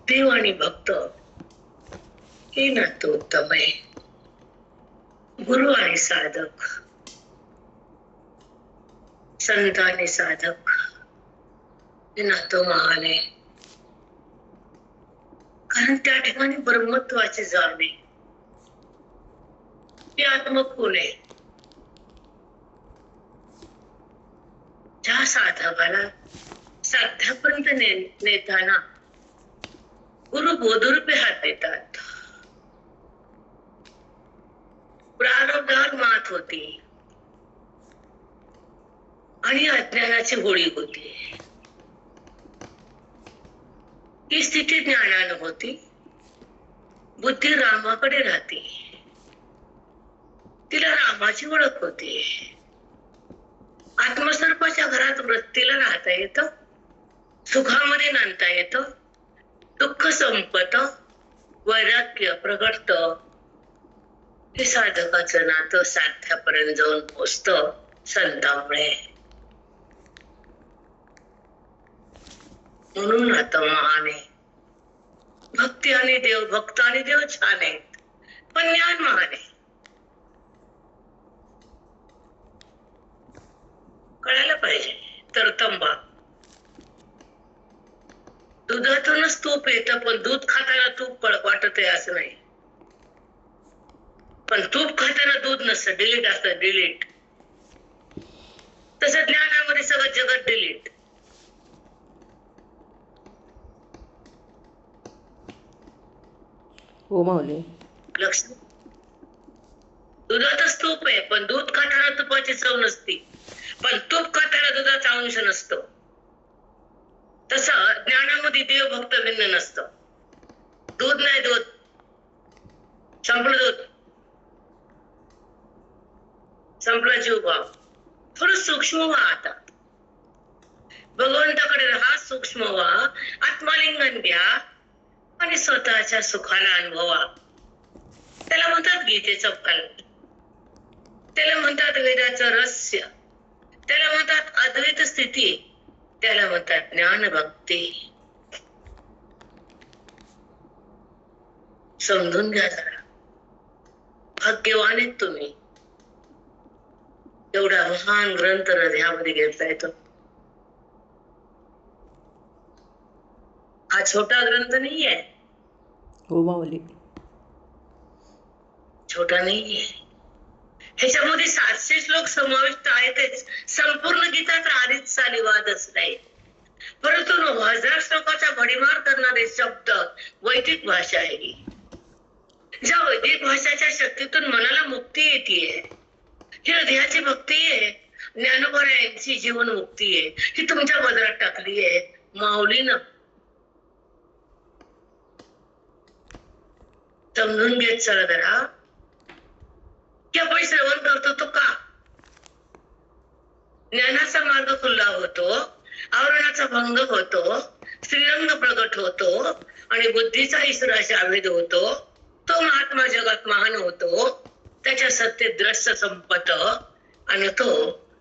देव आणि भक्त हे नातं उत्तम आहे. गुरु आणि साधक, संत आणि साधक हे नातं महान आहे. कारण त्या ठिकाणी ब्रह्मत्वाची जाण आहे. ते आत्मखोल आहे. ज्या साधकाला साध्यापर्यंत नेताना गुरु बोधरूपे हात देतात. प्रारब्धावर मात होती आणि अज्ञानाची होळी होती. ही स्थिती ज्ञानानं होती. बुद्धी रामाकडे राहते. तिला रामाची ओळख होते. आत्मसर्पाच्या घरात वृत्तीला राहता येतं, सुखामध्ये नांदता येतं, दुःख संपत, वैराग्य प्रगटत. हे साधकाचं नातं साध्यापर्यंत जाऊन पोचतं संतांमुळे. म्हणून नातं महान आहे. भक्ती आणि देव, भक्त आणि देव छान आहेत, पण ज्ञान महान आहे. कळायला पाहिजे. तरतंबा दुधातूनच तूप येतं, पण दूध खाताना तूप वाटत आहे असं नाही. पण तूप खाताना दूध नसतं, डिलीट असतं, डिलीट. तसं ज्ञानामध्ये सगळं जगत डिलीट. हो माऊली. लक्ष. दुधातच तूप आहे, पण दूध खाताना तुपाची चव नसती, पण तूप खाताना दुधाचा अंश नसतो. तसं ज्ञानामध्ये देव भक्त भिन्न नसतं. दूध नाही, दूध संपलं, दूध संपला, जीव भाव. थोडं सूक्ष्म व्हा. आता भगवंताकडे राहा, सूक्ष्म व्हा, आत्मलिंगन घ्या आणि स्वतःच्या सुखाला अनुभवा. त्याला म्हणतात गीतेचं फल, त्याला म्हणतात वेदाचं रहस्य, त्याला म्हणतात अद्वैत स्थिती, त्याला म्हणतात ज्ञान भक्ती. समजून घ्या जरा. भाग्यवान आहेत तुम्ही. एवढा महान ग्रंथ हृदयामध्ये घेतला येतो. हा छोटा ग्रंथ नाहीये. हो माऊली. छोटा नाहीये. ह्याच्यामध्ये 700 श्लोक समाविष्ट आहेतच. संपूर्ण गीता तर आधीच सालीवादच नाही, परंतु 1000 श्लोकाचा भडीमार करणारे शब्द वैदिक भाषा आहे. ज्या वैदिक भाषेच्या शक्तीतून मनाला मुक्ती येते, ही हृदयाची भक्ती आहे. ज्ञानोबरायांची जीवन मुक्ती आहे, ही तुमच्या पदरात टाकली आहे माऊलीनं. समजून घेत चला जरा की आपण श्रवण करतो तो का. ज्ञानाचा मार्ग खुला होतो, आवरणाचा भंग होतो, श्रीरंग प्रगट होतो आणि बुद्धीचा ईश्वराशी अभेद होतो. तो महात्मा जगात महान होतो, त्याच्या सत्तेत द्रष्ट संपत आणि तो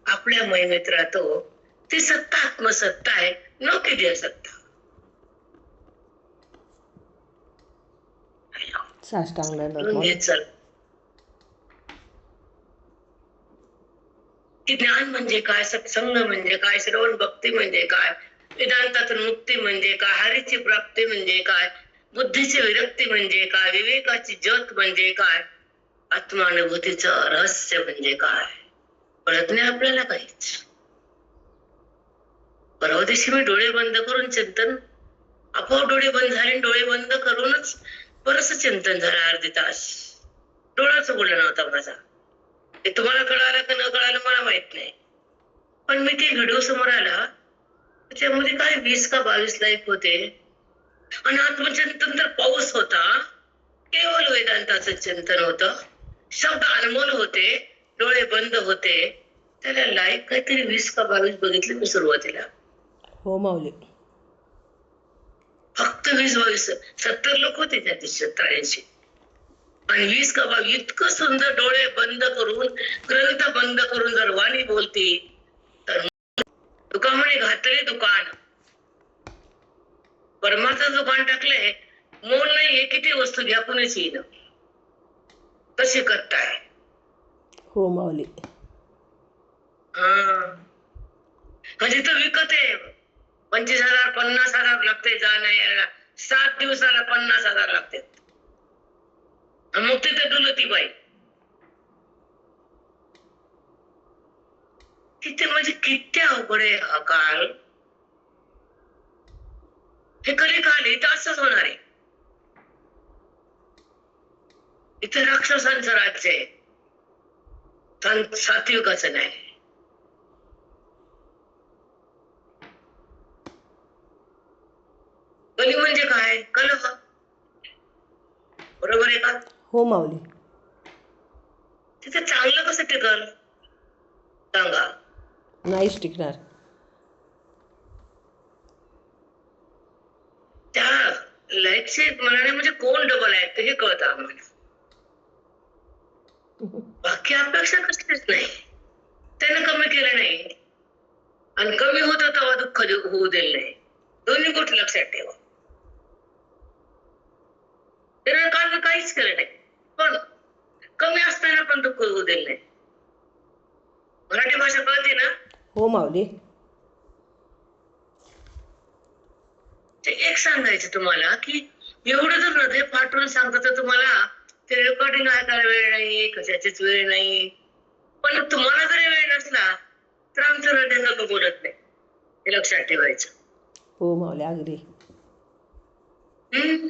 आपल्या महिमेत राहतो. ती सत्ता आत्मसत्ता आहे, न केली सत्ता. की ज्ञान म्हणजे काय, सत्संग म्हणजे काय, श्रवण भक्ती म्हणजे काय, वेदांतातून मुक्ती म्हणजे काय, हरीची प्राप्ती म्हणजे काय, बुद्धीची विरक्ती म्हणजे काय, विवेकाची ज्योत म्हणजे काय, आत्मानुभूतीचं रहस्य म्हणजे काय, कळत नाही आपल्याला काहीच. परवा दिवशी मी डोळे बंद करून चिंतन, आपोआप डोळे बंद झाले, डोळे बंद करूनच बरंच चिंतन झालं. अर्धी तास डोळाच उघडला नव्हता माझा. ते तुम्हाला कळालं का न कळालं मला माहित नाही, पण मी ते व्हिडिओ समोर आला, त्याच्यामध्ये काय 20 का 22 लाईक होते आणि आत्मचिंतन तर पाऊस होता. केवळ वेदांताचं चिंतन होतं, शब्द अनमोल होते, डोळे बंद होते. त्याला लाईक काहीतरी 20 का 22 बघितले मी सुरुवातीला. हो माऊली. फक्त 20-22, 70 लोक होते त्या दिवशी, 70-80. आणि 20 का 22 इतकं सुंदर डोळे बंद करून, ग्रंथ बंद करून जर वाणी बोलती तर तुका म्हणे घातले दुकान, परमाचं दुकान टाकलंय, मोल नाहीये, किती वस्तू घ्या कुणीच येईन. तशी करताय. हो माऊली. हा म्हणजे तो विकत आहे. 25,000 50,000 लागते जाणं यायला. 7 दिवसाला 50,000 लागते. मग तिथे डुलती बाई. तिथे म्हणजे किती अवघड आहे हा काळ. हे कधी काल इथं असंच होणार आहे. इथे राक्षसांचं राज्य आहे, सात्विकाचं नाही. कली म्हणजे काय? कलह. बरोबर आहे का? हो माऊली. तिथे चांगलं कसं टिकल सांगा? नाहीच टिकणार. त्या लाईटचे म्हणाने म्हणजे कोण डबल आहे हे कळतं आम्हाला. बाकी अपेक्षा कसलीच नाही. त्यानं कमी केलं नाही आणि कमी होत तेव्हा दुःख होऊ दिलं नाही. दोन्ही गोष्टी लक्षात ठेवा. त्यानं काल काहीच केलं नाही, पण कमी असताना पण दुःख होऊ दिलं नाही. मराठी भाषा कळते ना? हो माऊली. एक सांगायचं तुम्हाला की एवढं जर हृदय फाटून सांगतो तर तुम्हाला ते रेकॉर्डिंग ऐकायला वेळ नाही, कशाचीच वेळ नाही. पण तुम्हाला जरी वेळ नसला तर आमचं हृदय सगळं बोलत नाही, हे लक्षात ठेवायचं. हो माऊली अगदी. हम्म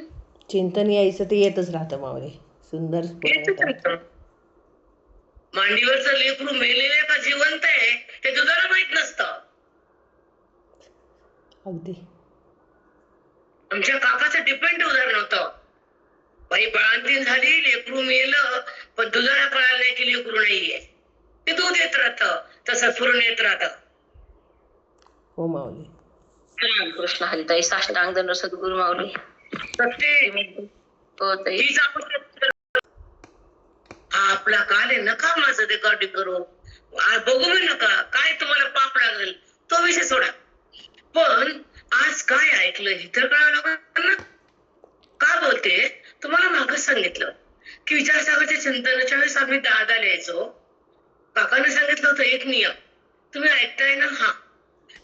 चिंतन यायचं ते येतच राहतं माऊली. सुंदर पुराण. मांडीवरचं लेकरू मेलेलं का जिवंत आहे ते दुधाला माहित नसतं. अगदी. आमच्या काकाचं डिपेंड उदाहरण होतं. बाई बाळंतीण झाली, लेकरू मेलं, पण दुधाला कळालं नाही की लेकरू नाहीये. ते दूध येत राहतं, तसं फिरून येत राहतं. हो माऊली. कृष्ण हरिताई साष्टांग दंड सद्गुरु माऊली. हा आपला काल आहे, नका माझं रेकॉर्डिंग करू, बघू मी नका, काय तुम्हाला पाप लागेल तो विषय सोडा. पण आज काय ऐकलं हे तर कळालं लोकांना. का बोलते तुम्हाला मागच सांगितलं की विचारसागरच्या चिंतनाच्या वेळेस आम्ही 10 लिहायचो. काकाने सांगितलं होतं एक नियम, तुम्ही ऐकताय ना, हा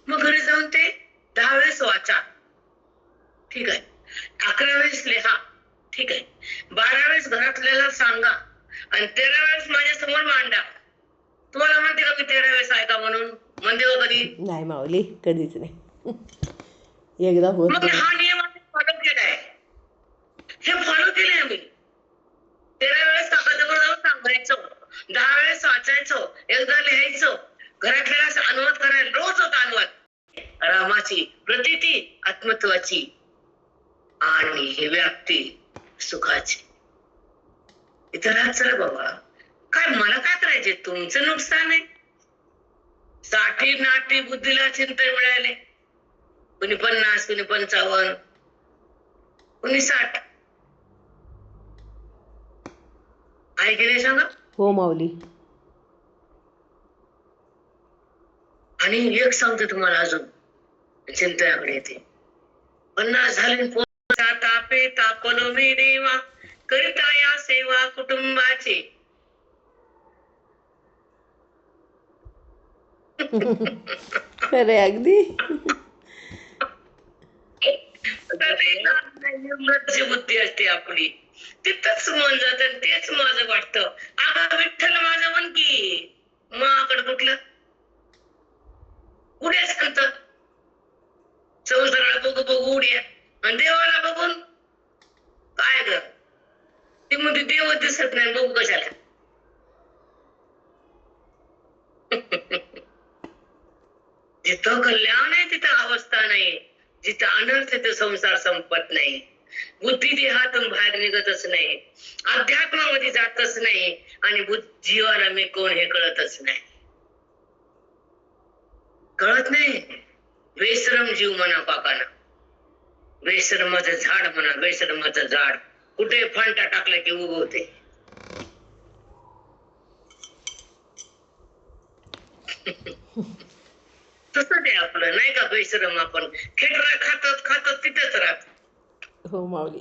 मग घरी जाऊन ते 10 वेळेस वाचा, ठीक आहे. 11 वेळेस लिहा, ठीक आहे. 12 वेळेस घरातल्याला सांगा आणि 13 वेळेस माझ्या समोर मांडा. तुम्हाला म्हणते का मी 13 वेळेस ऐका म्हणून? म्हणते का कधी? नाही माऊली, कधीच नाही. एकदा होत मग नाही. हा नियम आम्ही फॉलो केलाय. हे फॉलो केले आम्ही. 13 वेळेस काकाजवळ जाऊन सांगायचं, 10 वेळेस वाचायचो, एकदा लिहायचो, घरातल्याला अनुवाद करायला रोज होता अनुवाद. रामाची प्रतीती आत्मत्वाची आणि हे व्याप्ती सुखाची. इतर चला बाबा, काय मला काय करायचे, तुमचं नुकसान आहे. साठी नाटी बुद्धीला चिंतन मिळाले, कुणी 50, कुणी 55, कुणी 60. आहे की नाही सांगा? हो माऊली. आणि एक सांगतो तुम्हाला अजून चिंतनाकडे येते. 50 झाले तापे तापलो मी देवा, करिता या सेवा कुटुंबाची. खरे अगदी. बुद्धी असते आपली, तिथंच मन जात, तेच माझं वाटतं. अगं विठ्ठल माझं मन की माकडे कुठलं उड्या सांगत. संसाराला बघू बघू उड्या आणि देवाला बघून काय ग, ती म्हणजे देव दिसत नाही, बघू कशाला. जिथं कल्याण आहे तिथं अवस्था नाही, जिथं अनर्थ तिथं संसार संपत नाही. बुद्धी देहातून बाहेर निघतच नाही, अध्यात्मामध्ये जातच नाही आणि जीवाला मी कोण हे कळतच नाही. कळत नाही. बेशरम जीव म्हणा काकाना, बेशरमाचं झाड म्हणा, बेशरमाचं झाड कुठे फांटा टाकला की उगवते. तसं ते आपलं नाही का बेशरम आपण खेटरा खातात खातात तिथेच राहत हो माऊली.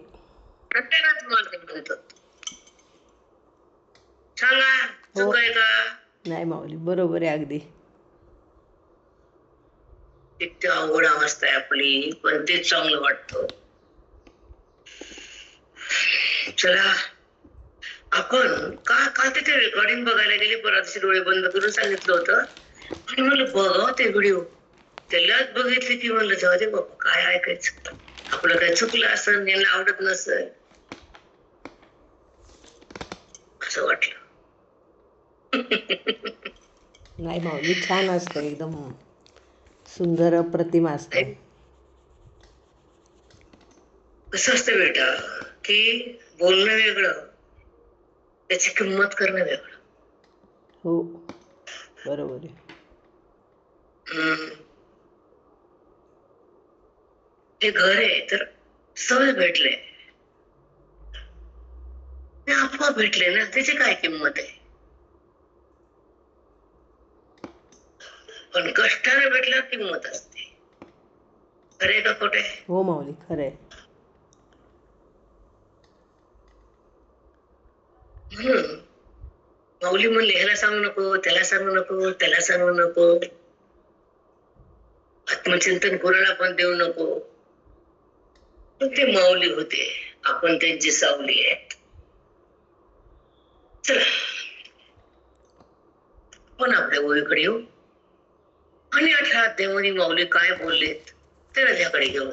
प्रत्येकाच मार्ग म्हणतो. सांगा हो. चुक आहे का? नाही माऊली, बरोबर आहे अगदी. किती अवघड अवस्था आहे आपली, पण तेच चांगलं वाटतं. चला आपण का का तिथे रेकॉर्डिंग बघायला गेली, परत डोळे बंद करून सांगितलं होतं आणि म्हणलं बघा ते व्हिडिओ. त्यालाच बघितले की म्हणलं जाऊ दे बाबा, काय ऐकायचं, आपलं काय चुकलं असं, यांना आवडत नसेल असं वाटलं. नाही माऊली, छान असतं, एकदम सुंदर अप्रतिम असतं. कसं असतं बेटा की बोलणं वेगळं, त्याची किंमत करणं वेगळं. हो बरोबर आहे. हे घर आहे तर सहज भेटले, आपोआप भेटले ना, त्याची काय किंमत आहे. पण कष्टाने भेटल्यावर किंमत असते. खरे का खोटे? हो माऊली, खरंय. म्हणून माऊली म्हणले ह्याला सांगू नको, त्याला सांगू नको, त्याला सांगू नको, आत्मचिंतन कोणाला पण देऊ नको. पण ते माऊली होते, आपण त्यांची सावली आहे. चला पण आपल्या ओळीकडे येऊ आणि 18 अध्यायामध्ये माऊली काय बोललेत ते हृदयाकडे घेऊ.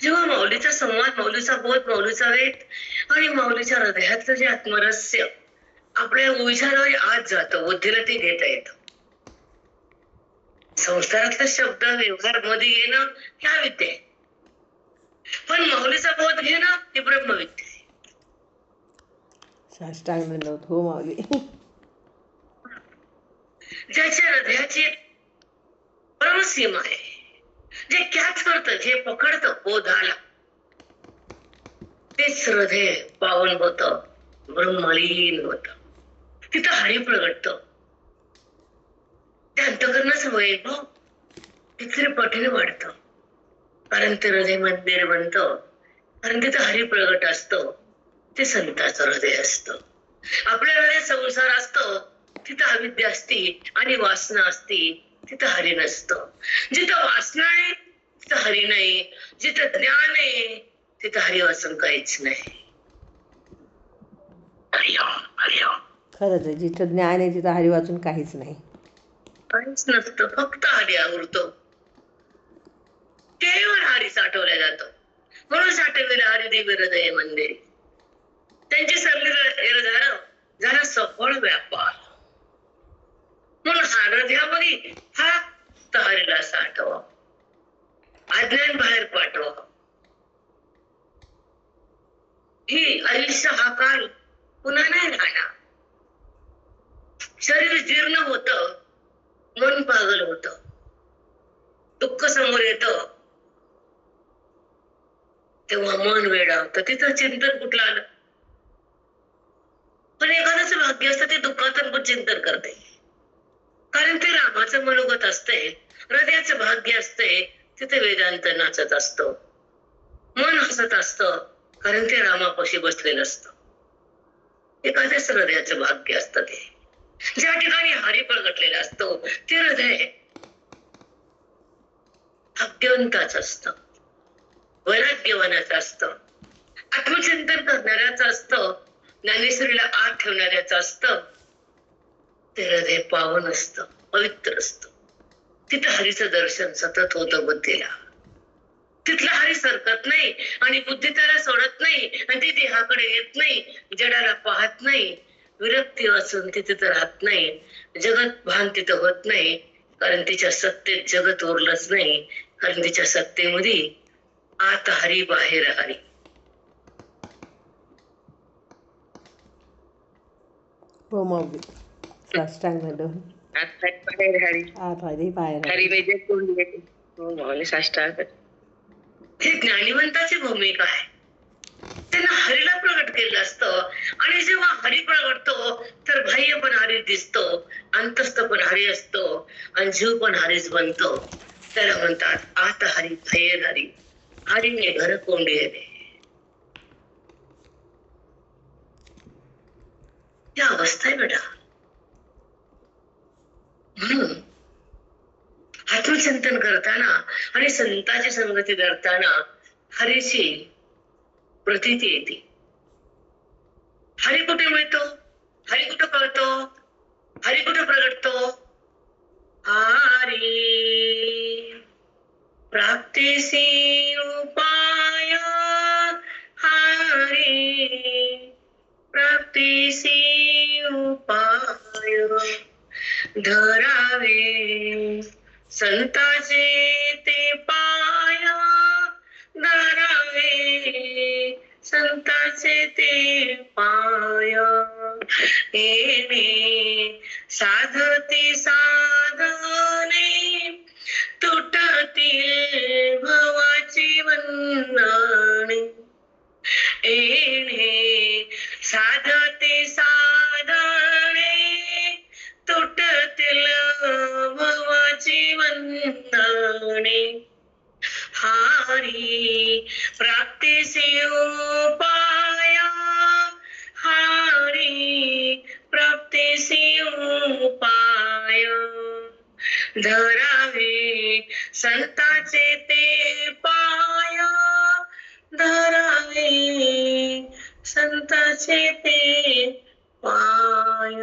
जेव्हा माऊलीचा संवाद, माऊलीचा बोध, माऊलीचा वेद आणि माऊलीच्या हृदयातलं जे आत्मरहस्य आपल्या विचारावर आत जातं, बुद्धीला ते घेता येतं. संस्कारातला शब्द व्यवहार मध्ये येणं ह्या विद्या आहे, पण माऊलीचा बोध घेणं ही ब्रह्मविद्या आहे. साष्टांग दंडवत. हो माऊली. ज्याच्या हृदयाची परमसीमा आहे, जे कॅच करतं, जे पकडतं बोधाला, तेच हृदय पावन होतं, ब्रह्मलीन होतं. तिथं हरी प्रगटतं. त्या अंतःकरणाचं वैभव तिथे पटीने वाढतं, कारण ते हृदय मंदिर बनतं, कारण तिथं हरी प्रगट असतं. ते संताचं हृदय असतं. आपल्या हृदयात संसार असतो, तिथं अविद्या असती आणि वासना असती, तिथं हरी नसतं. जिथं वासना आहे तिथं हरी नाही, जिथं ज्ञान आहे तिथं हरी वासन काहीच नाही. खरंच आहे, जिथं ज्ञान आहे तिथं हरी वाचून काहीच नाही, काहीच नसतं, फक्त हरी आवडतो. केवळ हरी साठवल्या जातो. म्हणून साठवलेलं हरी दिव्य हृदय मंदिर, त्यांची सरलेलं झालं जरा सफळ व्यापार. म्हणून हृदयामध्ये फक्त हरीला साठवा, अज्ञान बाहेर पाठवा. ही आयुष्य हा काळ पुन्हा नाही राहणार. शरीर जीर्ण होत, मन पागल होत, दुःख समोर येत, तेव्हा मन वेडावतं. तिथं चिंतन कुठलं आलं? पण एखाद्याचं भाग्य असतं ते दुःखातून पण चिंतन करते, कारण ते रामाचं मनोगत असते. हृदयाचं भाग्य असते, तिथे वेदांत नाचत असतो. मन हसत असतं, कारण ते रामापाशी बसलेलं असतं. एखाद्याच हृदयाचं भाग्य असतं ते, ज्या ठिकाणी हरी प्रगटलेला असतो ते हृदय भाग्यवंताचं असतं, वैराग्यवानाचं असतं, आत्मचिंतन करणाऱ्याचं असतं, ज्ञानेश्वरीला आत ठेवणाऱ्याचं असतं. ते हृदय पावन असतं, पवित्र असतं. तिथं हरीचं दर्शन सतत होतं बुद्धीला. तिथला हरी सरकत नाही आणि बुद्धी त्याला सोडत नाही आणि ती देहाकडे येत नाही, जडाला पाहत नाही, विरक्ती वाचून ती तिथं राहत नाही, जगत भान तिथं होत नाही, कारण तिच्या सत्तेत जगत उरलंच नाही, कारण तिच्या सत्तेमध्ये आत हरी बाहेर हरी. हो माऊली, साष्टांग दंडवत. आत बाहेर हरी, आत हरी बाहेर हरी हरी. म्हणजे कोण येते? हो माऊली, साष्टांग. हे ज्ञानिवंताची भूमिका आहे. त्यांना हरीला प्रगट केलं असतं. आणि जेव्हा हरी प्रगटतो तर बाह्य पण हरी दिसतो, अंतस्थ पण हरी असतो आणि जीव पण हरीच बनतो. त्याला म्हणतात आत हरी बाहेर हरी, हरीने घर कोंडे. ही अवस्था आहे बेटा. म्हणून आत्मचिंतन करताना आणि संतांची संगती करताना हरीची प्रतीती येते. हरी कुठे मिळतो, हरी कुठे कळतो, हरी कुठे प्रगटतो? हरी प्राप्तीसी उपाय, हरी प्राप्तीसी उपाय, धरावे संताचे ते पाय, धरावे संताचे ते पाय. येणे साधती साधने, तुटतील भवाची वंदने. येणे साधते साधने, तुटतील भवाची वंदने. हरी प्राप्तीसी उपाय, हरी प्राप्तीसी उपाय, धरावे संताचे ते पाय, धरावे संताचे ते पाय.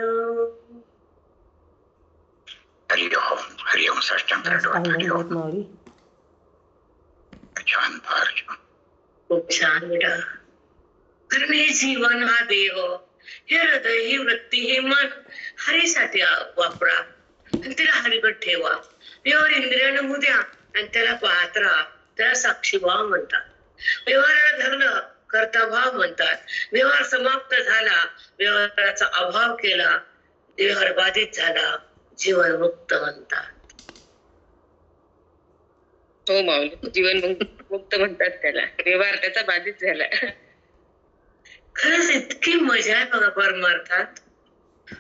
हरिओम हरिओम. साष्टांग साष्टांग माऊली. छान, फार छान. खूप छान बेटा. कारण हे जीवन, हा देह, हे हृदय, ही वृत्ती, हे मन हरीसाठी वापरा आणि त्याला हरिगत ठेवा. व्यवहार इंद्रियानं होऊ द्या आणि त्याला पाहत राहा. त्याला साक्षीभाव म्हणतात. व्यवहाराला धरलं कर्ता भाव म्हणतात. व्यवहार समाप्त झाला, व्यवहाराचा अभाव केला, व्यवहार बाधित झाला, जीवन मुक्त म्हणतात. हो माऊली, जीवन मुक्त म्हणतात त्याला. व्यवहार त्याचा बाधित झाला. खरंच इतकी मजा आहे बघा परमार्थात.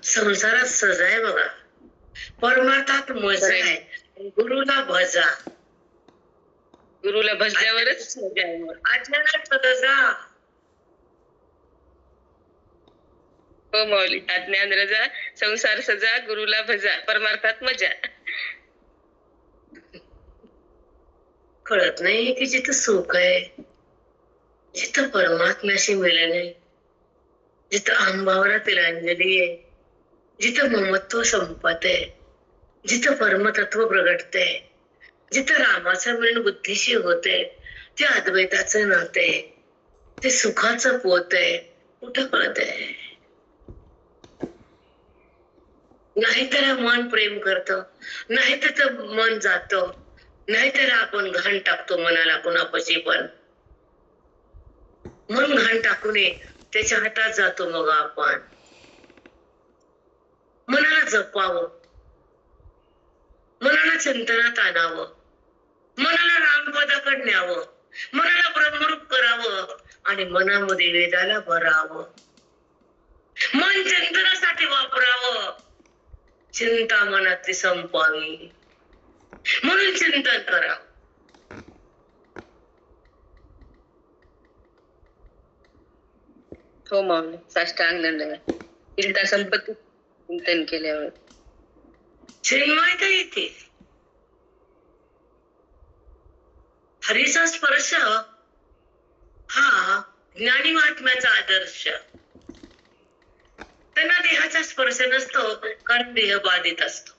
संसारात सजा आहे बघा, परमार्थात मजा आहे. गुरुला भजा, गुरुला भजल्यावरच अज्ञानात सजा. हो माऊली, अज्ञान रजा, संसार सजा, गुरुला भजा, परमार्थात मजा. कळत नाही की जिथं सुख आहे, जिथं परमात्म्याशी मिलन आहे, जिथं अहंभावना तिलांजली आहे, जिथं ममत्व संपत आहे, जिथं परमतत्व प्रगटते, जिथं रामाचं मिलन बुद्धीशी होते, ते अद्वैताचं नाते, ते सुखाचं पोत आहे, कुठं कळत आहे? नाहीतर मन प्रेम करतं, नाहीतर मन जातं, नाहीतर आपण घाण टाकतो मनाला कुणापाशी. पण मन घाण टाकू नये, त्याच्या हातात जातो. मग आपण मनाला जपावं, मनाला चिंतनात आणावं, मनाला रामपदाकडे न्यावं, मनाला ब्रह्मरूप करावं आणि मनामध्ये वेदाला भरावं. मन चिंतनासाठी वापरावं, चिंता मनातली संपावी, म्हणून चिंतन करा. हो माऊली, साष्टांग दंडवत. चिंता संपत्ती चिंतन केल्यावर चिन्मयता येते. हरीचा स्पर्श हा ज्ञानी महात्म्याचा आदर्श. त्यांना देहाचा स्पर्श नसतो, कारण देह बाधित असतो,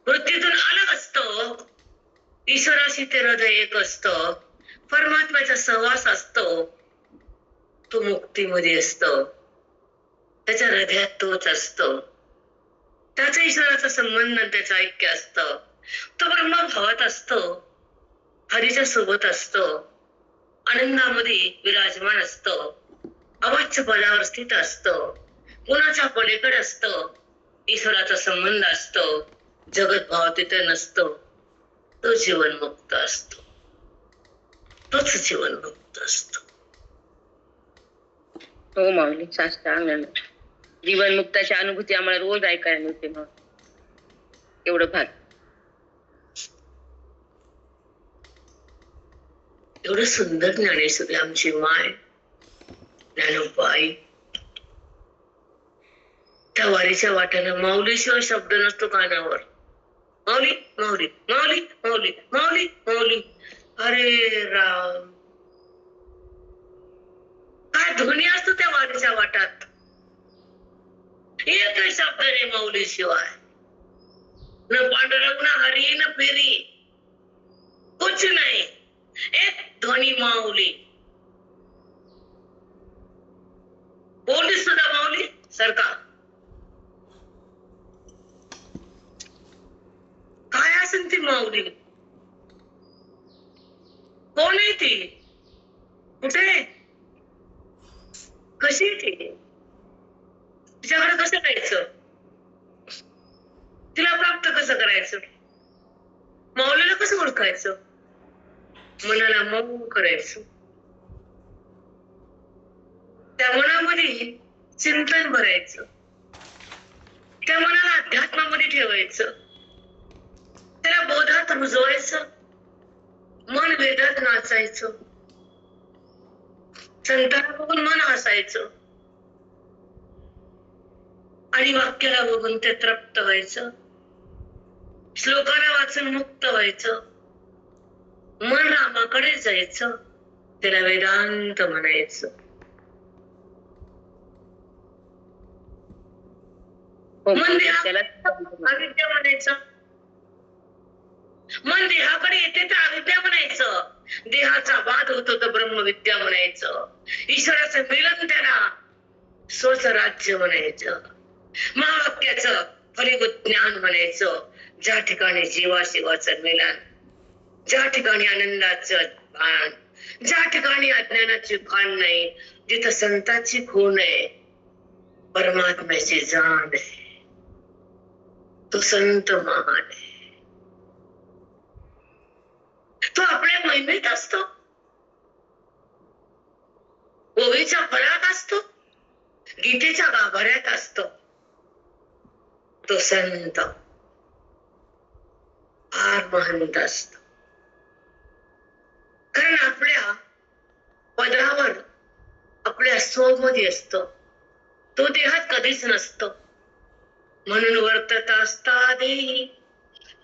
वृत्तीतून अलग असतो. ईश्वराशी ते हृदय एक असतं, परमात्म्याचा सहवास असतो, तो मुक्तीमध्ये असतो, त्याच्या हृदयात तोच असतो, त्याचा ईश्वराचा संबंध, त्याचं ऐक्य असतं. तो ब्रह्मभावात असतो, हरीच्या सोबत असतो, आनंदामध्ये विराजमान असतो, अवाच्य पदावर स्थित असतो, गुणाच्या पलीकडे असतो, ईश्वराचा संबंध असतो, जगत भाव तिथे नसतो. तो जीवन मुक्त असतो, तोच जीवन मुक्त असतो. हो माऊली, साष्टांग जीवनमुक्ताची अनुभूती आम्हाला रोज ऐकायला मिळते माऊली. एवढं भाग. एवढं सुंदर ज्ञानेश्वरी आमची माय ज्ञानोबाई. त्या वारीच्या वाट्यानं माऊलीशिवाय शब्द नसतो कानावर. माऊली माऊली माऊली माऊली माऊली माऊली. अरे राम, काय ध्वनी असतो त्या वारीच्या वाटात. एकही शब्द नाही माऊली शिवाय. न पांडुरंग, न हरी, न फेरी, कुछ नाही. एक ध्वनी माऊली. बोलली सुद्धा माऊली सरकार. काय असेल ती माऊली? कोण आहे ती? कुठे? कशी आहे ती? तिच्याकडे कसं जायचं? तिला प्राप्त कसं करायचं? माऊलीला कसं ओळखायचं? मनाला मऊ करायचं. त्या मनामध्ये चिंतन भरायचं. त्या मनाला अध्यात्मामध्ये ठेवायचं. त्याला बोधात रुजवायचं. मन वेदात नाचायचं. संतांना बघून मन हसायचं आणि वाक्याला बघून ते तृप्त व्हायचं. श्लोकाला वाचून मुक्त व्हायचं. मन रामाकडे जायचं. त्याला वेदांत म्हणायचं. मन अविद्या म्हणायचं. मन देहाकडे येते तर अविद्या म्हणायचं. देहाचा वाद होतो तर ब्रह्मविद्या म्हणायचं. ईश्वराचं मिलन त्याला स्वच राज्य म्हणायचं. महावाक्याचं फलीभूत ज्ञान म्हणायचं. ज्या ठिकाणी जीवाशिवाचं मिलन, ज्या ठिकाणी आनंदाचं भान, ज्या ठिकाणी अज्ञानाची भान नाही, जिथं संताची खून आहे, परमात्म्याची जाण आहे, तो संत महान आहे. तो आपल्या महिमेत असतो. ओवीच्या फळात असतो. गीतेच्या गाभाऱ्यात असतो. तो संत फार महंत असतो. कारण आपल्या पदरावर, आपल्या स्वमध्ये असतो. तो देहात कधीच नसतो. म्हणून वर्तत असता देही,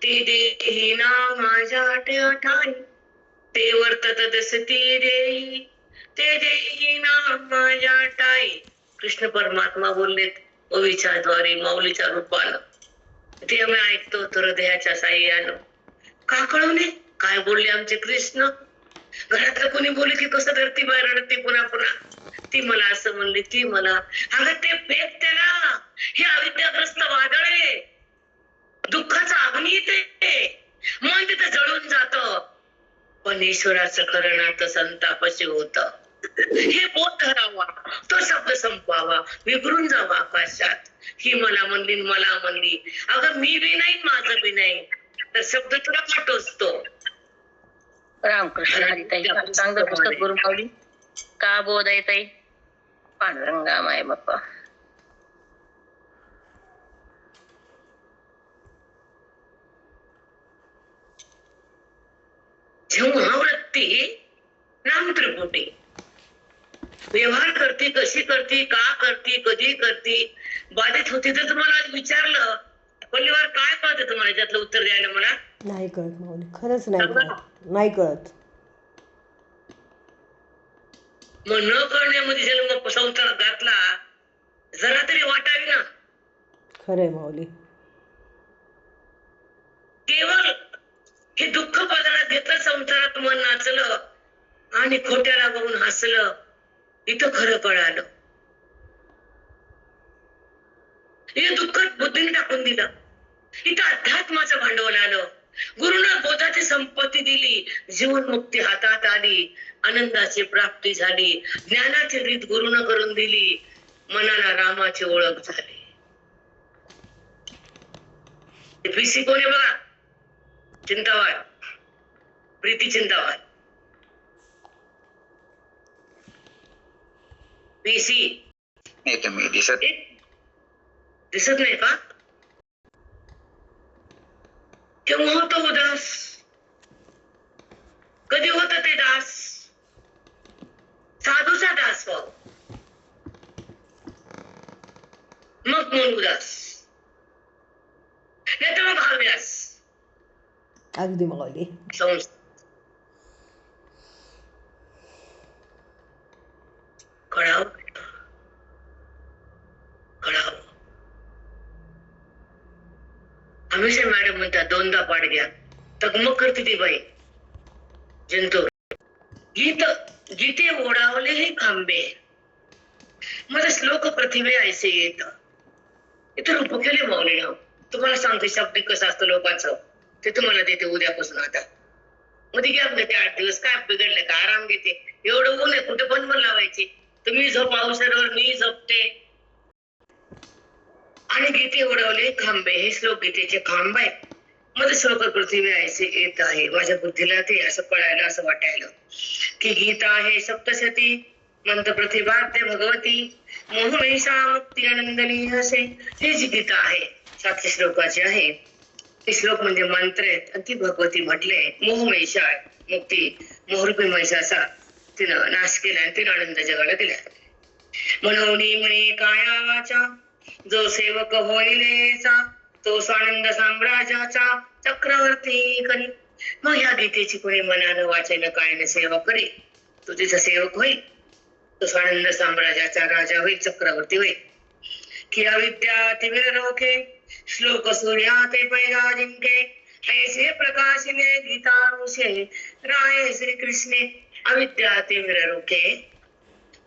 ते देही ना माझ्या ठाई. ते वर्तत दसती देही, ते देही ना माझ्या ठाई. कृष्ण परमात्मा बोललेत ओवीच्या द्वारे, माऊलीच्या रूपानं. ते आम्ही ऐकतो हृदयाच्या साह्यानं. का कळू नये काय बोलले आमचे कृष्ण. घरातलं कोणी बोलले की कसं धरती बाहेर रडते पुन्हा पुन्हा. ती मला असं म्हणली, ती मला. अगं ते फेक त्याला. हे अविद्याग्रस्त वादळ आहे. दुःखाचा अग्नी ते. मन तिथं जळून जात. पण ईश्वराचं खरं नातं संतापाशी होत. हे बोध धरावा, तो शब्द संपवावा, विगरून जावा आकाशात. ही मला म्हणली, मला म्हणली. अगं मी बी नाही, माझं बी नाही, तर शब्द तुला पाठवतो. रामकृष्ण हरिताई, चांगलं पुस्तक गुरु माऊली. का बोध आहे ताई? पांडुरंगा माय बाप्पा. जेव्हा वृत्ती नाम त्रिपुटी व्यवहार करते, कशी करते, का करते, कधी करते, बाधित होती. तर तुम्हाला आज विचारलं पल्लीवर काय कळतं तुम्हाला त्यातलं उत्तर द्यायला? मला नाही कळत माऊली, खरंच नाही कळत. नाही कळत. मग न कळण्यामध्ये जन्म संसारात घातला, जरा तरी वाटावी ना. खरंय माऊली. केवळ हे दुःख पदरात घेतलं, संसारात मन नाचलं आणि खोट्याला बघून हसलं. इथं खरं कळालं. हे दुःख बुद्धीने टाकून दिलं. इथं अध्यात्माचं भांडवल आलं. गुरुनं बोधाची संपत्ती दिली. जीवनमुक्ती हातात आली. आनंदाची प्राप्ती झाली. ज्ञानाची रीत गुरुनं करून दिली. मनाला रामाची ओळख झाली. पीसी कोणी बघा, चिंतावाळ, प्रीती चिंतावाळ. पीसी नाही तुम्ही दिसत दिसत नाही का? केव्हा होतो उदास? कधी होत ते दास? साधूचा दास व्हाव, मग मन उदास, नाही तर मग हव्यास. अगदी माऊली. कळावं कळावं. हमेशा मॅडम म्हणतात दोनदा पाठ घ्या, तगमग करते ती बाई जंतू. गीते ओढावले हे खांबे, माझा श्लोक प्रतिभे ऐसे येत. इथं रूप केले माऊली नाव. तुम्हाला सांगते शाब्दिक कसं असतं लोकांचं, ते तुम्हाला देते उद्यापासून. आता मध्ये गॅप घेते 8 दिवस, काय बिघडलं का? आराम घेते. एवढं ऊन आहे, कुठे पण मन लावायची. तुम्ही झोप औषधावर, मी झोपते. आणि गीते ओढवले खांबे, हे श्लोक गीतेचे खांब आहे. मध्ये श्लोक पृथ्वी ऐसे येत आहे. माझ्या बुद्धीला ते असं कळायला, असं वाटायला की गीता आहे सप्तशती, मंत्र प्रतिभाद्य भगवती, मोहमेशा मुक्ती आनंदनी असे. हे जी गीता आहे 7 श्लोकाची आहे. ते श्लोक म्हणजे मंत्र आहेत, आणि ती भगवती म्हटले. मोहमेशा मुक्ती, मोहरूपी महिषाचा तिनं नाश केला आणि तिनं आनंद जगाला दिला. मनोनी म्हणे काया वाचा, जो सेवक होईलेचा, तो स्वानंद साम्राज्याचा चक्रवर्ती करी. मग या गीतेची कोणी मनानं वाचायला कायानं सेवा करी, तो तिचा सेवक होईल, तो स्वानंद साम्राज्याचा राजा होईल, चक्रवर्ती होईल. की अविद्या तिमिर रोखे, श्लोक सूर्या ते पैगा जिंके, ऐसे प्रकाशिने गीतानुषे राय श्री कृष्णे. अविद्या तिमिर रोखे,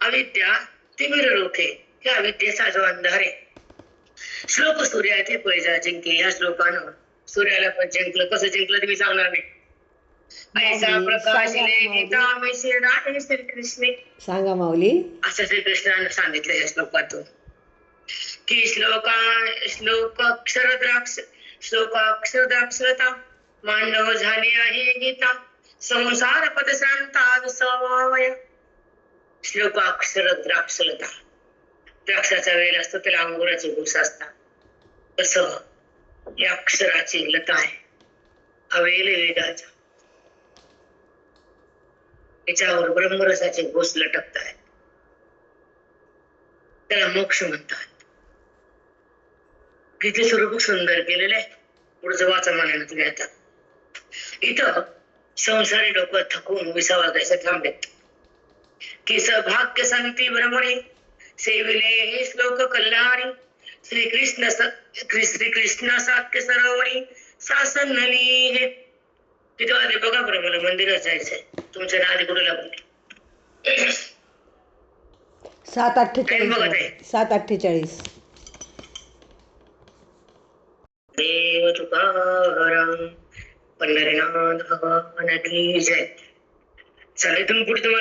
अविद्या तिमिर रोखे, या अविद्येचा जो अंधार आहे. श्लोक सूर्या ते पैजा जिंके, या श्लोकानं सूर्याला पण जिंकलं. कसं जिंकलं तुम्ही सांगणार नाही. ऐसा प्रकाशिने गीतानुषे राय श्री कृष्णे. सांगा माऊली. असं श्रीकृष्णानं सांगितलं या श्लोकातून की श्लोकाक्षरद्राक्षता मांडव झाली आहे गीता, संसार पदशांता सवय. श्लोकाक्षरद्राक्षलता, द्राक्षाचा वेल असतो, त्याला अंगुराचे घुस असतात. तसं या अक्षराची लता आहे, हा वेल वेदाचा. याच्यावर ब्रह्मरसाचे घोष लटकत आहेत, त्याला मोक्ष म्हणतात. गीतेचं रूप सुंदर केलेलं आहे. पुढचं वाचा म्हणायला तुम्ही. आता इथं संसारी लोक थकून विसावा द्यायचं थांबलेत की सौभाग्य संती भ्रमणे सेविले हे श्लोक कल्याणी. श्रीकृष्ण साख्य सरोवरी शासन नली हे. किती वाजले बघा बरं, मला मंदिरात जायचंय. तुमच्या नादी कुठे लागून 7:48. 7:48. देव तुकाराम पंढरीनाथ भगवान की जय. चालेल, तुम्ही पुढे तुम्हाला